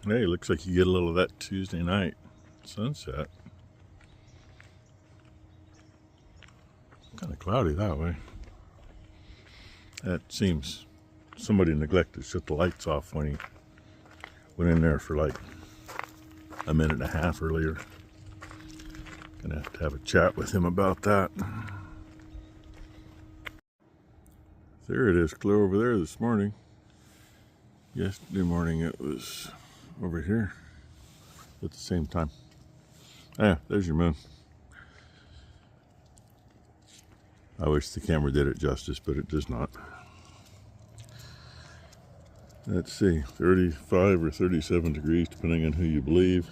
Hey, looks like you get a little of that Tuesday night sunset. Kind of cloudy that way. That seems somebody neglected to shut the lights off when he went in there for like a minute and a half earlier. Gonna have a chat with him about that. There it is, clear over there this morning. Yesterday morning it was over here at the same time. Yeah, there's your moon. I wish the camera did it justice, but it does not. Let's see, 35 or 37 degrees, depending on who you believe.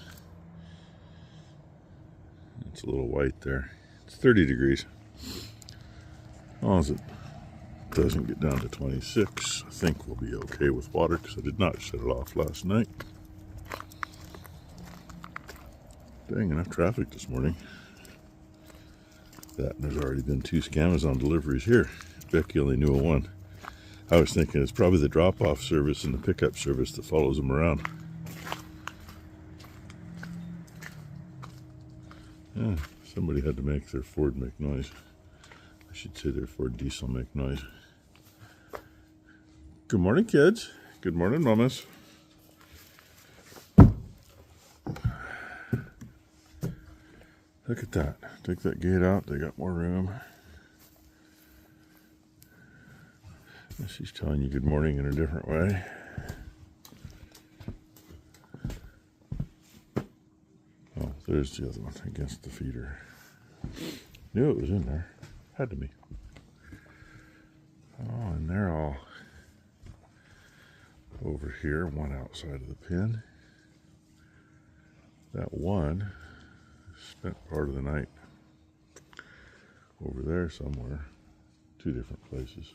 It's a little white there. It's 30 degrees. As long as it doesn't get down to 26, I think we'll be okay with water, because I did not shut it off last night. Dang, enough traffic this morning. That, and there's already been 2 Amazon deliveries here. Becky only knew of one. I was thinking it's probably the drop-off service and the pickup service that follows them around. Yeah, somebody had to make their Ford make noise. I should say their Ford diesel make noise. Good morning, kids. Good morning, mamas. Look at that. Take that gate out. They got more room. She's telling you good morning in a different way. Oh, there's the other one against the feeder. Knew it was in there. Had to be. Oh, and they're all over here, one outside of the pen. That one spent part of the night over there somewhere. 2 different places.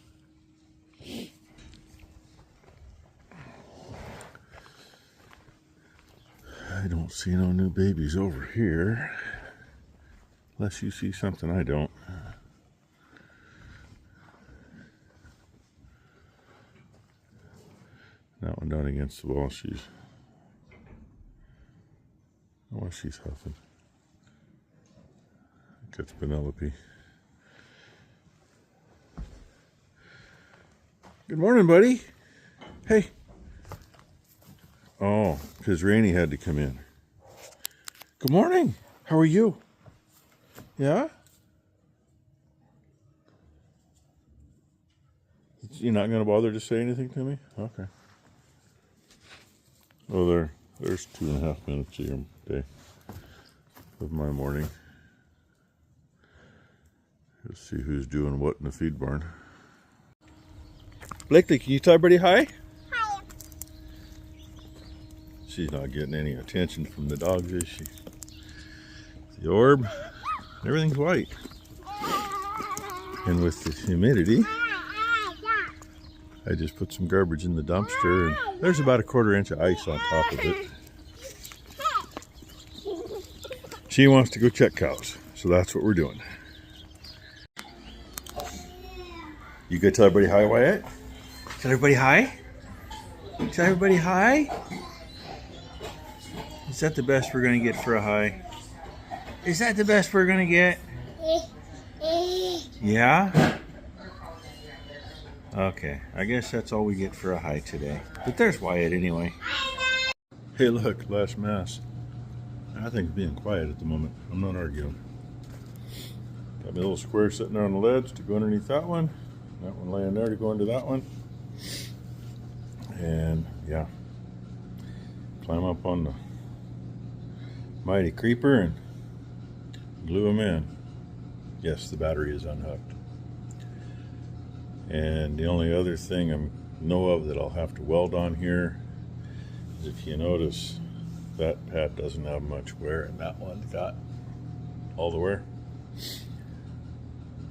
I don't see no new babies over here. Unless you see something I don't. That one down against the wall, she's... Oh, she's huffing. I think that's Penelope. Good morning, buddy. Hey. Oh, because Rainey had to come in. Good morning. How are you? Yeah? You're not going to bother to say anything to me? Okay. Oh, there's 2.5 minutes of your day, of my morning. Let's see who's doing what in the feed barn. Blakely, can you tell everybody hi? Hi. She's not getting any attention from the dogs, is she? The orb, everything's white. And with the humidity, I just put some garbage in the dumpster, and there's about 1/4 inch of ice on top of it. She wants to go check cows, so that's what we're doing. You go tell everybody hi, Wyatt? Tell everybody hi? Tell everybody hi? Is that the best we're going to get for a hi? Is that the best we're going to get? Yeah? Okay, I guess that's all we get for a hi today. But there's Wyatt anyway. Hey look, last mass. I think being quiet at the moment. I'm not arguing. Got my little square sitting there on the ledge to go underneath that one. That one laying there to go into that one. And yeah, climb up on the mighty creeper and glue them in. Yes, the battery is unhooked. And the only other thing I know of that I'll have to weld on here is, if you notice, that pad doesn't have much wear, and that one's got all the wear.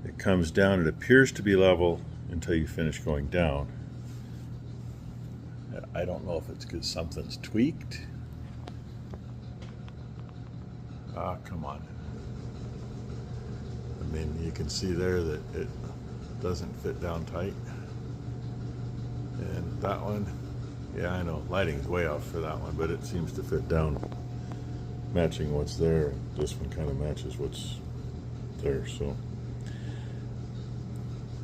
It comes down, it appears to be level until you finish going down. I don't know if it's because something's tweaked. Ah, come on. I mean, you can see there that it doesn't fit down tight. And that one Yeah, I know, lighting's way off for that one, but it seems to fit down, matching what's there. This one kind of matches what's there, so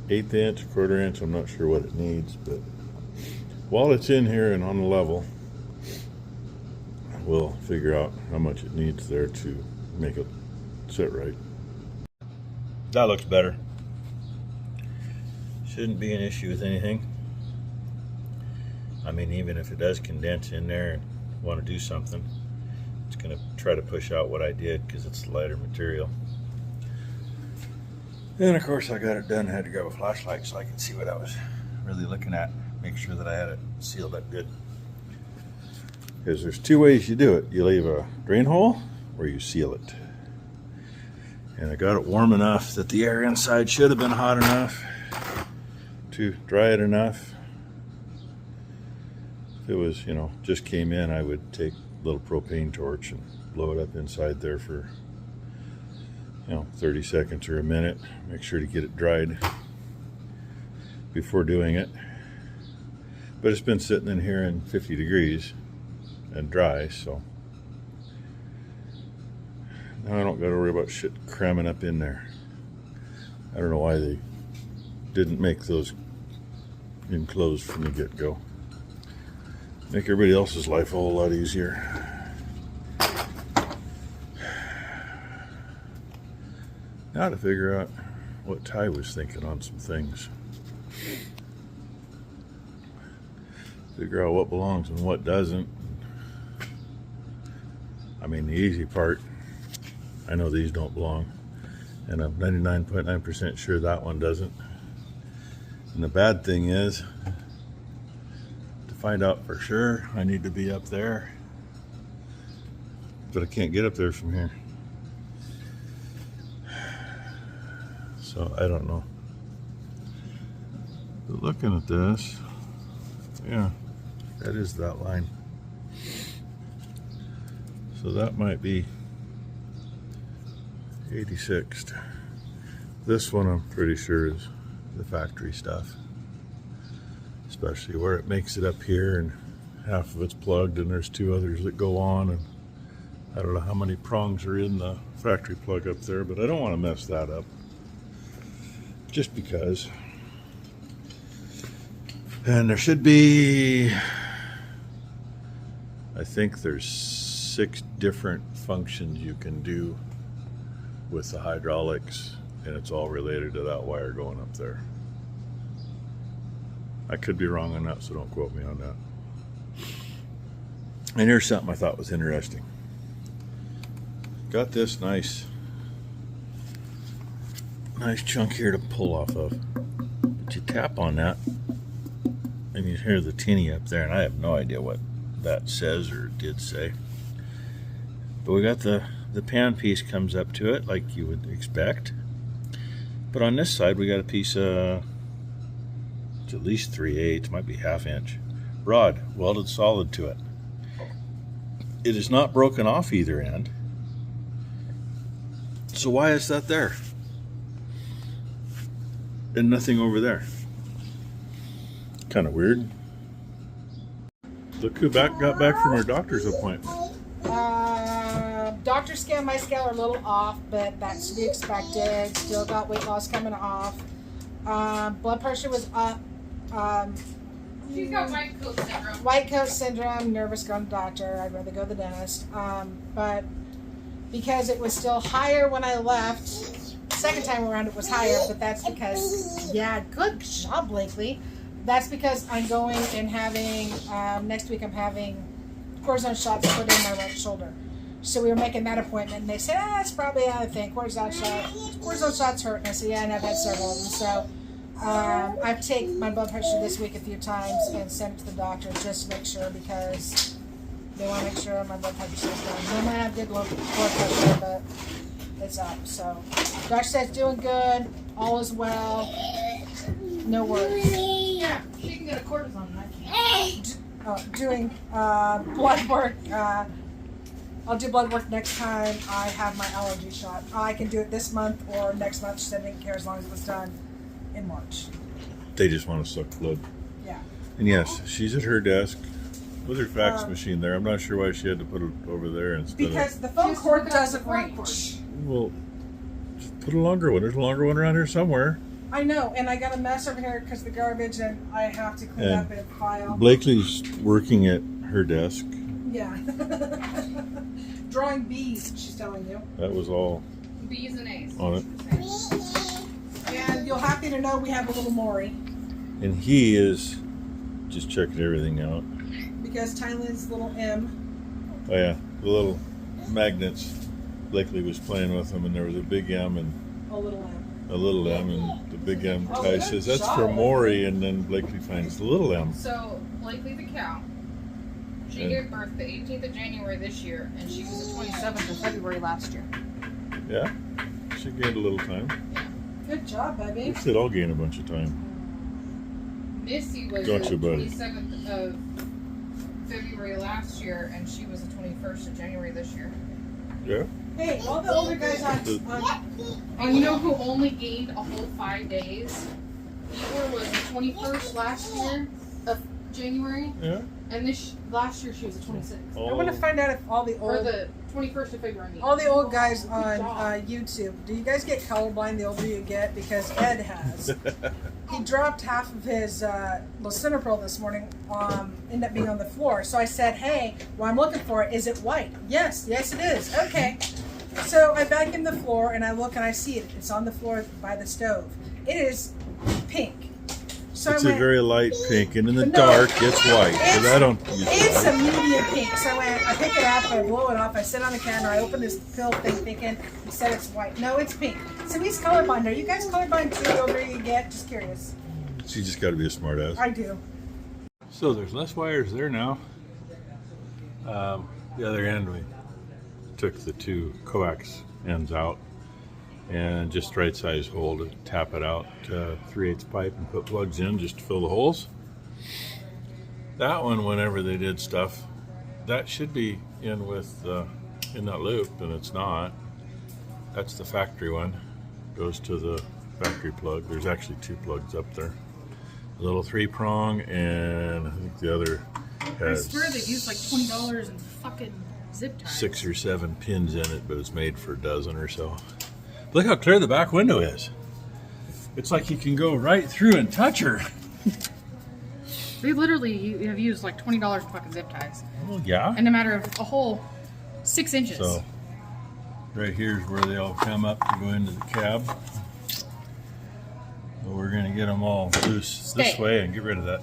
1/8 inch, 1/4 inch, I'm not sure what it needs, but while it's in here and on the level, we'll figure out how much it needs there to make it sit right. That looks better. Shouldn't be an issue with anything. I mean, even if it does condense in there and want to do something, it's going to try to push out what I did because it's lighter material. Then of course I got it done, had to grab a flashlight so I could see what I was really looking at, make sure that I had it sealed up good. Because there's two ways you do it. You leave a drain hole or you seal it. And I got it warm enough that the air inside should have been hot enough to dry it enough. If it was, you know, just came in, I would take a little propane torch and blow it up inside there for, you know, 30 seconds or a minute. Make sure to get it dried before doing it. But it's been sitting in here in 50 degrees and dry, so now I don't got to worry about shit cramming up in there. I don't know why they didn't make those enclosed from the get-go. Make everybody else's life a whole lot easier. Now to figure out what Ty was thinking on some things. Figure out what belongs and what doesn't. I mean, the easy part, I know these don't belong, and I'm 99.9% sure that one doesn't. And the bad thing is, to find out for sure, I need to be up there, but I can't get up there from here. So I don't know. But looking at this, yeah, that is that line. So that might be 86th. This one I'm pretty sure is the factory stuff, especially where it makes it up here and half of it's plugged and there's two others that go on, and I don't know how many prongs are in the factory plug up there, but I don't want to mess that up just because. And there should be, I think there's 6 different functions you can do with the hydraulics, and it's all related to that wire going up there. I could be wrong on that, so don't quote me on that. And here's something I thought was interesting. Got this nice chunk here to pull off of. But you tap on that and you hear the tinny up there, and I have no idea what that says or did say. But we got the pan piece comes up to it like you would expect. But on this side we got a piece of, it's at least 3/8, might be 1/2 inch, rod welded solid to it. It is not broken off either end. So why is that there? And nothing over there. Kind of weird. Look who got back from her doctor's appointment. Doctor scale, my scale are a little off, but that's to be expected. Still got weight loss coming off. Blood pressure was up. She's got white coat syndrome. White coat syndrome, nervous going to the doctor. I'd rather go to the dentist. But because it was still higher when I left, second time around it was higher, but that's because, yeah, good job, Blakely. That's because I'm going and having, next week I'm having cortisone shots put in my right shoulder. So we were making that appointment, and they said, it's probably another thing. Cortisone shots hurt. And I said, yeah, and I've had several of them. So I've taken my blood pressure this week a few times and sent it to the doctor just to make sure, because they want to make sure my blood pressure stays down. Normally I have good blood pressure, but it's up. So doctor says doing good, all is well, no worries. Yeah, she can get a cortisone. I can't. Doing blood work. I'll do blood work next time I have my allergy shot. I can do it this month or next month. She said they didn't care as long as it was done in March. They just want to suck blood. Yeah. And yes, she's at her desk With her fax machine there, I'm not sure why she had to put it over there instead Because the phone cord doesn't reach. Well, just put a longer one. There's a longer one around here somewhere. I know, and I got a mess over here because the garbage, and I have to clean up and file. Blakely's working at her desk. Yeah. Drawing bees, she's telling you. That was all B's and A's. on it. And you're happy to know we have a little Maury. And he is just checking everything out. Because Tylen's little M. Oh yeah, the little magnets. Blakely was playing with them, and there was a big M and A little M. a little M, and the big M. Oh, Ty good says that's job. for Maury, and then Blakely finds the little M. So, Blakely the cow, she gave birth the 18th of January this year, and she was the 27th of February last year. Yeah, she gained a little time. Good job, baby. They'd all gain a bunch of time. Missy was Don't the you, buddy? 27th of February last year, and she was the 21st of January this year. Yeah. Hey, all the older guys on And you know who only gained a whole 5 days? Igor was the 21st last year of January, Yeah. and last year she was the 26th. I want to find out if all the Or old the 21st of February. I mean. all the old guys on job. YouTube, do you guys get colorblind the older you get? Because Ed has. He dropped half of his lisinopril this morning, ended up being on the floor. So I said, hey, what I'm looking for, is it white? Yes, yes it is. Okay. So I vacuum the floor and I look and I see it. It's on the floor by the stove. It is pink. So It's I a went, very light pink, and in the No. dark, it's white. Because I don't use It's that. a medium pink. So I pick it up, I blow it off, I sit on the counter, I open this pill thing thinking he said it's white. No, it's pink. So he's colorblind. Are you guys colorblind too? The older you get? Just curious. She just got to be a smart ass. I do. So there's less wires there now. The other end, we took the two coax ends out and just right size hole to tap it out 3/8 pipe and put plugs in just to fill the holes. That one, whenever they did stuff, that should be in with in that loop, and it's not. That's the factory one. Goes to the factory plug. There's actually two plugs up there. A little 3-prong, and I think the other has I swear they've used like $20 in fucking zip ties. 6 or 7 pins in it, but it's made for a dozen or so. Look how clear the back window is. It's like you can go right through and touch her. They literally have used like $20 in fucking zip ties. Well, yeah. In a matter of a whole 6 inches. So, right here's where they all come up to go into the cab. But we're going to get them all loose this way and get rid of that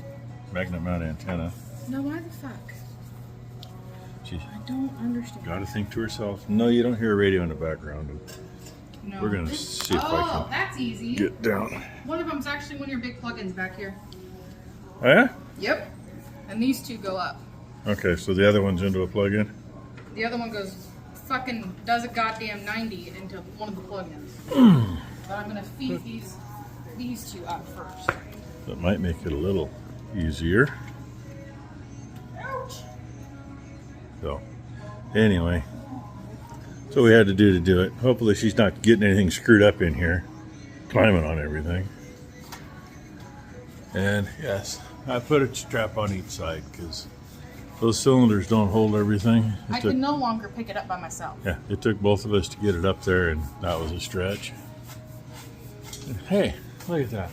magnet mount antenna. No, why the fuck? She I don't understand. got to think to herself. No, you don't hear a radio in the background. No. We're going to see if I can that's easy. get down. One of them's actually one of your big plugins back here. Oh, yeah? Yep. And these two go up. Okay, so the other one's into a plug-in? The other one goes fucking does a goddamn 90 into one of the plugins. But I'm gonna feed these two up first. That might make it a little easier. Ouch. So, anyway, that's what we had to do it. Hopefully she's not getting anything screwed up in here, climbing on everything. And yes, I put a strap on each side because those cylinders don't hold everything. I can no longer pick it up by myself. Yeah, it took both of us to get it up there, and that was a stretch. Hey, look at that.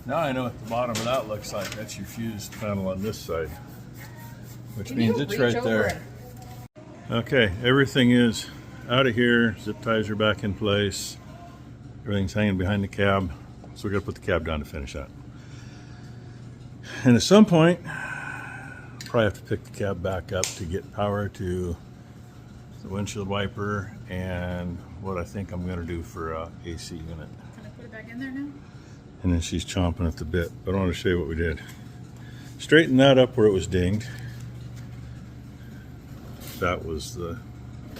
Now I know what the bottom of that looks like. That's your fuse panel on this side, which means it's right there. Okay, everything is out of here. Zip ties are back in place. Everything's hanging behind the cab. So we're gonna put the cab down to finish that. And at some point, probably have to pick the cab back up to get power to the windshield wiper and what I think I'm gonna do for AC unit. Can I put it back in there now? And then she's chomping at the bit. But I want to show you what we did. Straighten that up where it was dinged. That was the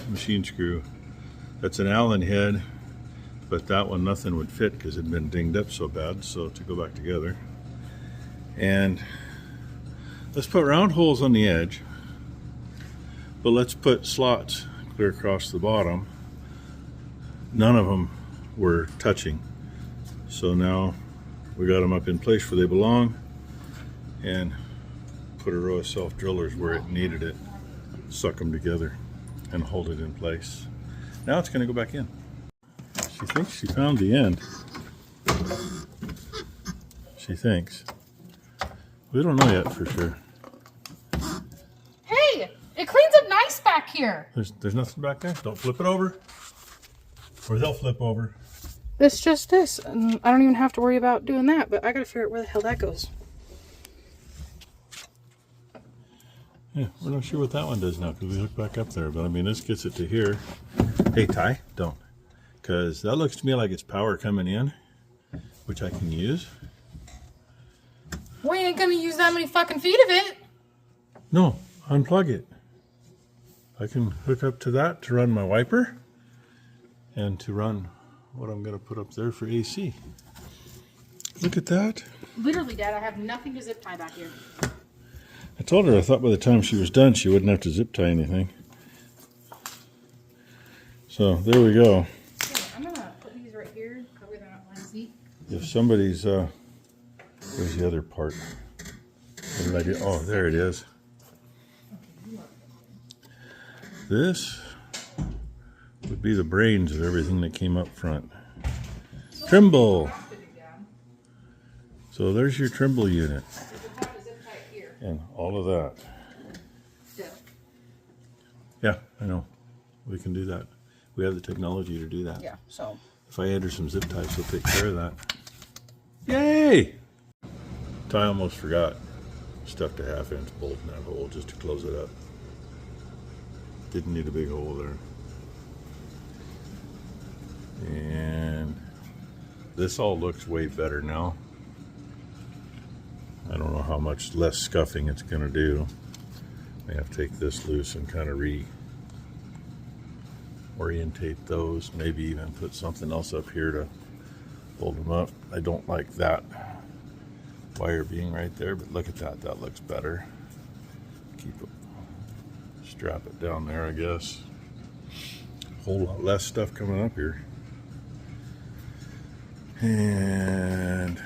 machine screw. That's an Allen head, but that one nothing would fit because it had been dinged up so bad, so to go back together. And let's put round holes on the edge, but let's put slots clear across the bottom. None of them were touching. So now we got them up in place where they belong, and put a row of self-drillers where it needed it, suck them together, and hold it in place. Now it's going to go back in. She thinks she found the end. She thinks. We don't know yet for sure. Hey, it cleans up nice back here. There's nothing back there. Don't flip it over, or they'll flip over. It's just this, and I don't even have to worry about doing that, but I gotta figure out where the hell that goes. Yeah, we're not sure what that one does now because we look back up there, but I mean, this gets it to here. Hey, Ty, don't. Because that looks to me like it's power coming in, which I can use. We ain't gonna use that many fucking feet of it. No, unplug it. I can hook up to that to run my wiper and to run what I'm going to put up there for AC. Look at that. Literally, Dad, I have nothing to zip tie back here. I told her I thought by the time she was done she wouldn't have to zip tie anything. So there we go. Yeah, I'm gonna put these right here. That way they're not lying seat. If somebody's where's the other part? What did I do? Oh, there it is. This would be the brains of everything that came up front. Trimble. So there's your Trimble unit. And all of that. Yeah, I know. We can do that. We have the technology to do that. Yeah, so. If I add her some zip ties, she'll take care of that. Yay! Ty almost forgot. Stuffed a 1/2-inch bolt in that hole just to close it up. Didn't need a big hole there. And this all looks way better now. I don't know how much less scuffing it's going to do. I have to take this loose and kind of reorientate those. Maybe even put something else up here to hold them up. I don't like that wire being right there, but look at that. That looks better. Keep it, strap it down there, I guess. Whole lot less stuff coming up here. And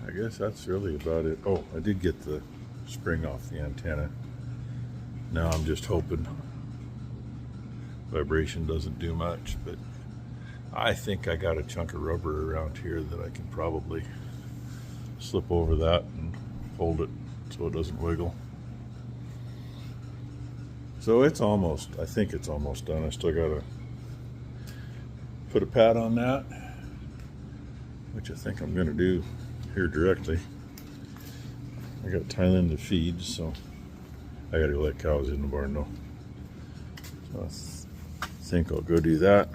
I guess that's really about it. Oh, I did get the spring off the antenna. Now I'm just hoping vibration doesn't do much, but I think I got a chunk of rubber around here that I can probably slip over that and hold it so it doesn't wiggle. So it's almost, I think it's almost done. I still gotta put a pad on that, which I think I'm gonna do here directly. I got to tie in the feeds, so I gotta go let cows in the barn though. So I think I'll go do that,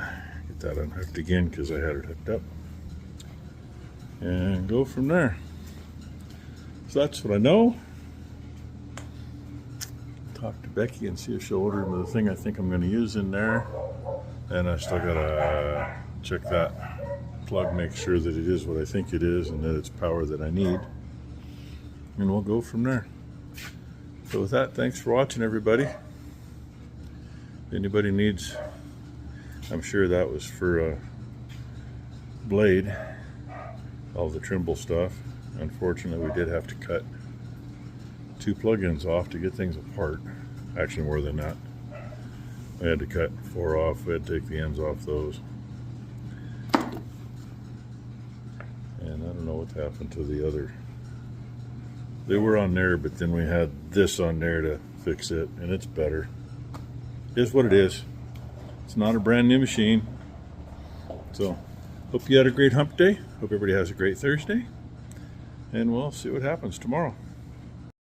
get that unhooked again because I had it hooked up, and go from there. So that's what I know. Talk to Becky and see if she'll order the thing I think I'm going to use in there. And I still gotta check that plug, make sure that it is what I think it is and that it's power that I need. And we'll go from there. So with that, thanks for watching, everybody. If anybody needs, I'm sure that was for a blade, all the Trimble stuff. Unfortunately, we did have to cut 2 plug-ins off to get things apart. Actually, more than that. We had to cut 4 off. We had to take the ends off those. And I don't know what happened to the other. They were on there, but then we had this on there to fix it, and it's better. It is what it is. It's not a brand new machine. So, hope you had a great hump day. Hope everybody has a great Thursday. And we'll see what happens tomorrow.